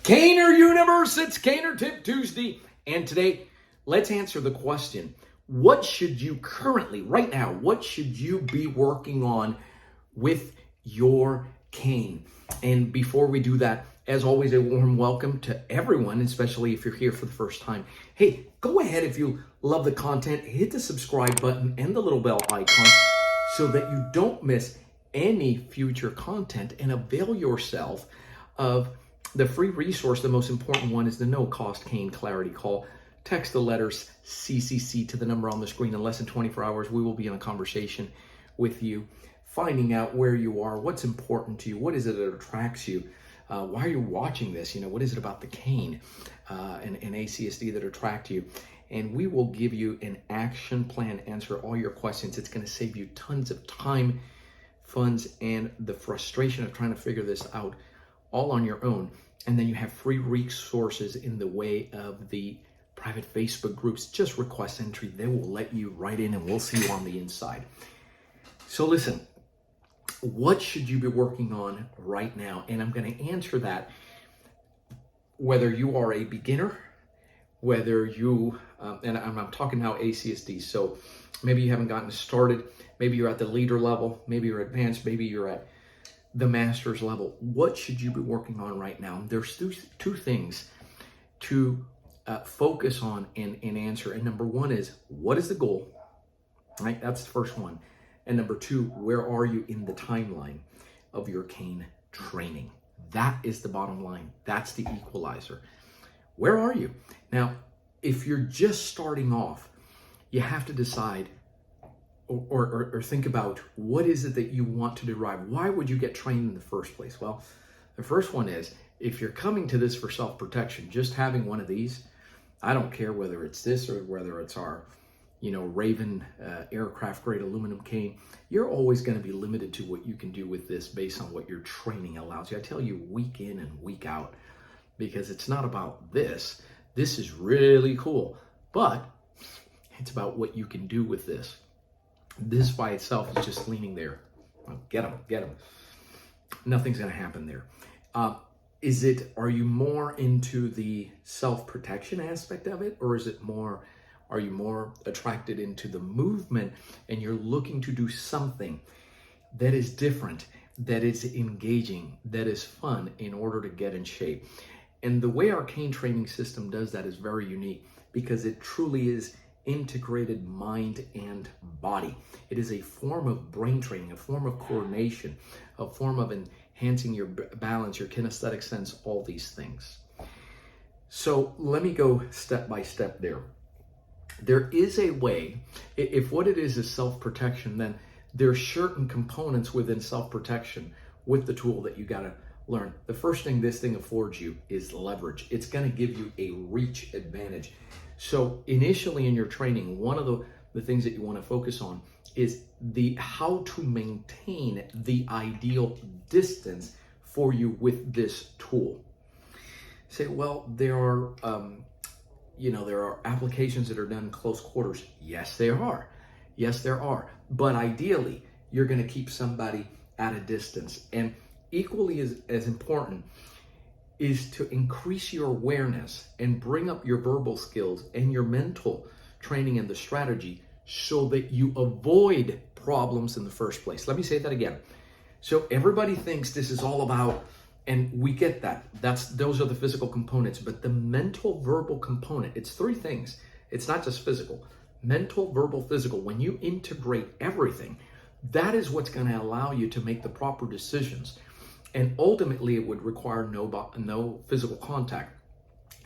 Caner Universe, it's Caner Tip Tuesday. And today, let's answer the question, what should you currently, right now, what should you be working on with your cane? And before we do that, as always, a warm welcome to everyone, especially if you're here for the first time. Hey, go ahead if you love the content, hit the subscribe button and the little bell icon so that you don't miss any future content, and avail yourself of the free resource. The most important one is the no-cost cane clarity call. Text the letters CCC to the number on the screen. In less than 24 hours, we will be in a conversation with you, finding out where you are, what's important to you, what is it that attracts you, why are you watching this, what is it about the cane and ACSD that attract you. And we will give you an action plan, answer all your questions. It's going to save you tons of time, funds, and the frustration of trying to figure this out all on your own. And then you have free resources in the way of the private Facebook groups. Just request entry. They will let you right in and we'll see you on the inside. So listen, what should you be working on right now? And I'm going to answer that whether you are a beginner, whether you, and I'm talking now ACSD, so maybe you haven't gotten started, maybe you're at the leader level, maybe you're advanced, maybe you're at the master's level. What should you be working on right now? There's two things to focus on and answer. And number one is, what is the goal? Right? That's the first one. And number two, where are you in the timeline of your cane training? That is the bottom line. That's the equalizer. Where are you? Now, if you're just starting off, you have to decide or think about, what is it that you want to derive? Why would you get trained in the first place? Well, the first one is, if you're coming to this for self-protection, just having one of these, I don't care whether it's this or whether it's our, Raven aircraft grade aluminum cane, you're always going to be limited to what you can do with this based on what your training allows you. I tell you week in and week out, because it's not about this. This is really cool, but it's about what you can do with this. This by itself is just leaning there. Get them. Nothing's going to happen there. Are you more into the self-protection aspect of it, or are you more attracted into the movement and you're looking to do something that is different, that is engaging, that is fun in order to get in shape? And the way our cane training system does that is very unique, because it truly is integrated mind and body. It is a form of brain training, a form of coordination, a form of enhancing your balance, your kinesthetic sense, all these things. So let me go step by step there. There is a way, if what it is self-protection, then there's certain components within self-protection with the tool that you got to learn. The first thing this thing affords you is leverage. It's going to give you a reach advantage. So initially in your training, one of the things that you want to focus on is how to maintain the ideal distance for you with this tool. Say, well, there are applications that are done in close quarters. Yes, there are. But ideally, you're going to keep somebody at a distance. And equally as important is to increase your awareness and bring up your verbal skills and your mental training and the strategy so that you avoid problems in the first place. Let me say that again. So everybody thinks this is all about, and we get that. Those are the physical components, but the mental verbal component, it's three things. It's not just physical. Mental, verbal, physical. When you integrate everything, that is what's going to allow you to make the proper decisions. And ultimately, it would require no physical contact.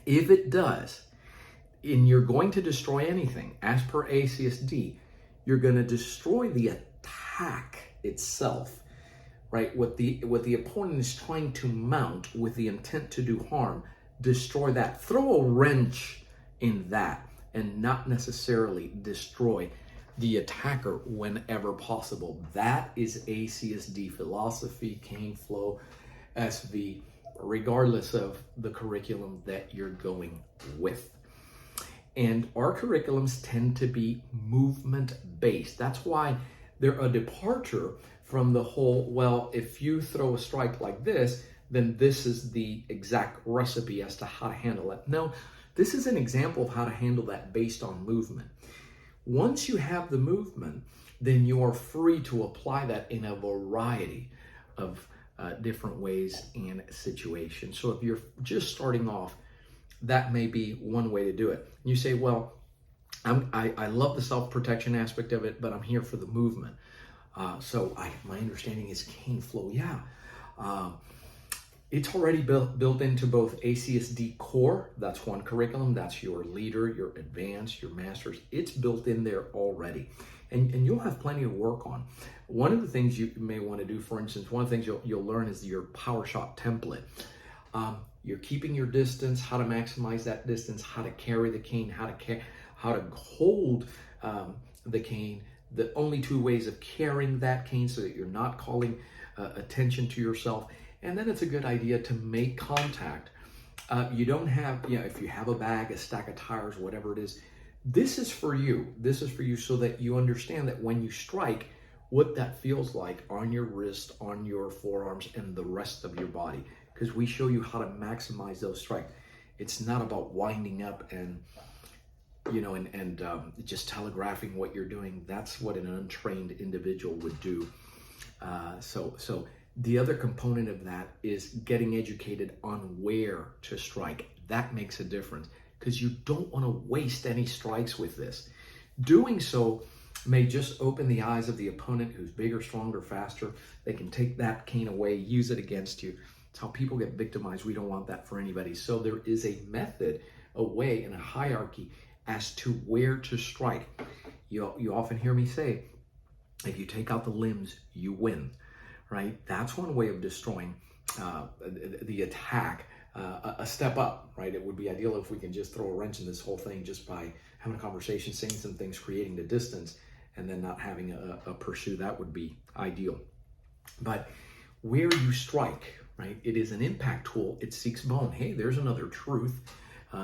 If it does, and you're going to destroy anything, as per ACSD, you're going to destroy the attack itself, right? What the opponent is trying to mount with the intent to do harm, destroy that. Throw a wrench in that, and not necessarily destroy the attacker whenever possible. That is ACSD philosophy, cane flow, SV, regardless of the curriculum that you're going with. And our curriculums tend to be movement-based. That's why they're a departure from the whole, well, if you throw a strike like this, then this is the exact recipe as to how to handle it. No, this is an example of how to handle that based on movement. Once you have the movement, then you are free to apply that in a variety of different ways and situations. So if you're just starting off, that may be one way to do it. You say, well, I love the self-protection aspect of it, but I'm here for the movement. So my understanding is cane flow. Yeah. It's already built into both ACSD Core, that's one curriculum, that's your leader, your advanced, your masters. It's built in there already. And you'll have plenty to work on. One of the things you may want to do, for instance, one of the things you'll learn is your power shot template. You're keeping your distance, how to maximize that distance, how to carry the cane, how to hold the cane, the only two ways of carrying that cane so that you're not calling attention to yourself. And then it's a good idea to make contact. You don't have, if you have a bag, a stack of tires, whatever it is, this is for you. This is for you so that you understand that when you strike, what that feels like on your wrist, on your forearms, and the rest of your body. Because we show you how to maximize those strikes. It's not about winding up and just telegraphing what you're doing. That's what an untrained individual would do. So the other component of that is getting educated on where to strike. That makes a difference because you don't want to waste any strikes with this. Doing so may just open the eyes of the opponent who's bigger, stronger, faster. They can take that cane away, use it against you. It's how people get victimized. We don't want that for anybody. So there is a method, a way, and a hierarchy as to where to strike. You often hear me say, if you take out the limbs, you win, right? That's one way of destroying the attack, a step up, right? It would be ideal if we can just throw a wrench in this whole thing just by having a conversation, saying some things, creating the distance, and then not having a pursuit. That would be ideal. But where you strike, right? It is an impact tool. It seeks bone. Hey, there's another truth.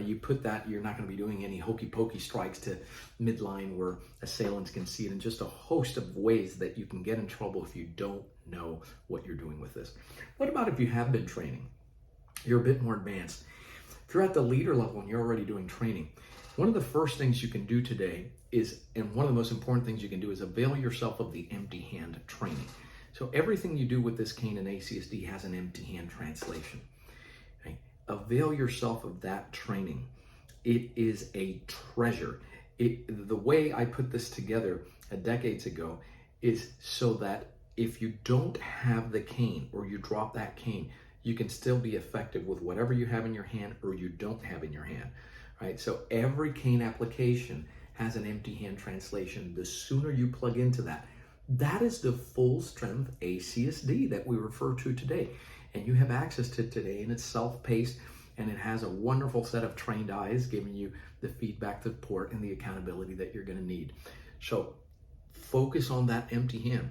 You put that, you're not going to be doing any hokey pokey strikes to midline where assailants can see it, and just a host of ways that you can get in trouble if you don't know what you're doing with this. What about if you have been training? You're a bit more advanced. If you're at the leader level and you're already doing training, one of the first things you can do today is, and one of the most important things you can do is avail yourself of the empty hand training. So everything you do with this cane in ACSD has an empty hand translation. Okay? Avail yourself of that training. It is a treasure. The way I put this together decades ago is so that if you don't have the cane or you drop that cane, you can still be effective with whatever you have in your hand or you don't have in your hand, right? So every cane application has an empty hand translation. The sooner you plug into that, that is the full strength ACSD that we refer to today. And you have access to it today, and it's self-paced, and it has a wonderful set of trained eyes giving you the feedback, the support, and the accountability that you're going to need. So focus on that empty hand.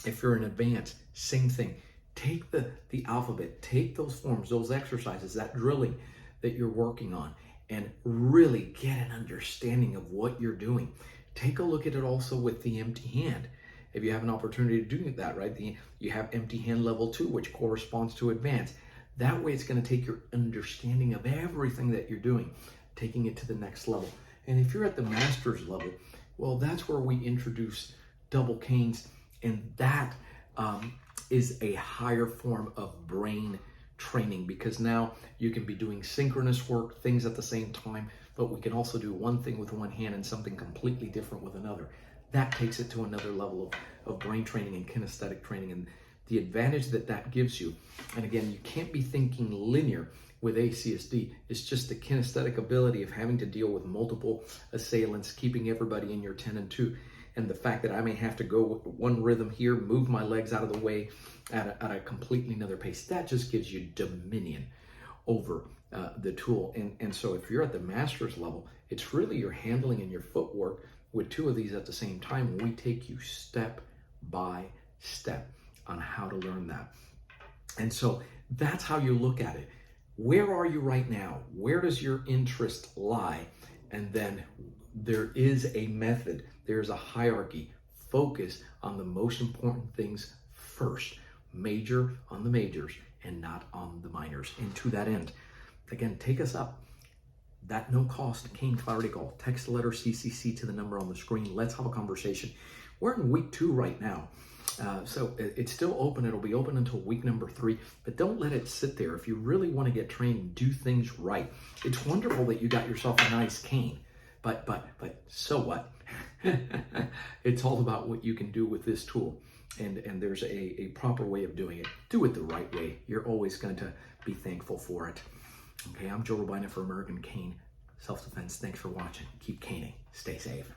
If you're in advance, same thing. Take the alphabet, take those forms, those exercises, that drilling that you're working on, and really get an understanding of what you're doing. Take a look at it also with the empty hand. If you have an opportunity to do that, right? You have empty hand level 2, which corresponds to advanced. That way it's going to take your understanding of everything that you're doing, taking it to the next level. And if you're at the master's level, well, that's where we introduce double canes, and that is a higher form of brain training, because now you can be doing synchronous work, things at the same time, but we can also do one thing with one hand and something completely different with another. That takes it to another level of brain training and kinesthetic training, and the advantage that gives you. And again, you can't be thinking linear with ACSD. It's just the kinesthetic ability of having to deal with multiple assailants, keeping everybody in your 10 and 2. And the fact that I may have to go with one rhythm here, move my legs out of the way at a completely another pace, that just gives you dominion over the tool. And so if you're at the master's level, it's really your handling and your footwork with 2 of these at the same time. We take you step by step on how to learn that. And so that's how you look at it. Where are you right now? Where does your interest lie? And then there is a method. There's a hierarchy. Focus on the most important things first. Major on the majors and not on the minors. And to that end, again, take us up. That no-cost cane clarity call. Text the letter CCC to the number on the screen. Let's have a conversation. We're in week 2 right now. So it's still open. It'll be open until week number 3, but don't let it sit there. If you really want to get trained and do things right, it's wonderful that you got yourself a nice cane, but so what? It's all about what you can do with this tool, and there's a proper way of doing it. Do it the right way. You're always going to be thankful for it. Okay, I'm Joe Robaina for American Cane Self-Defense. Thanks for watching. Keep caning. Stay safe.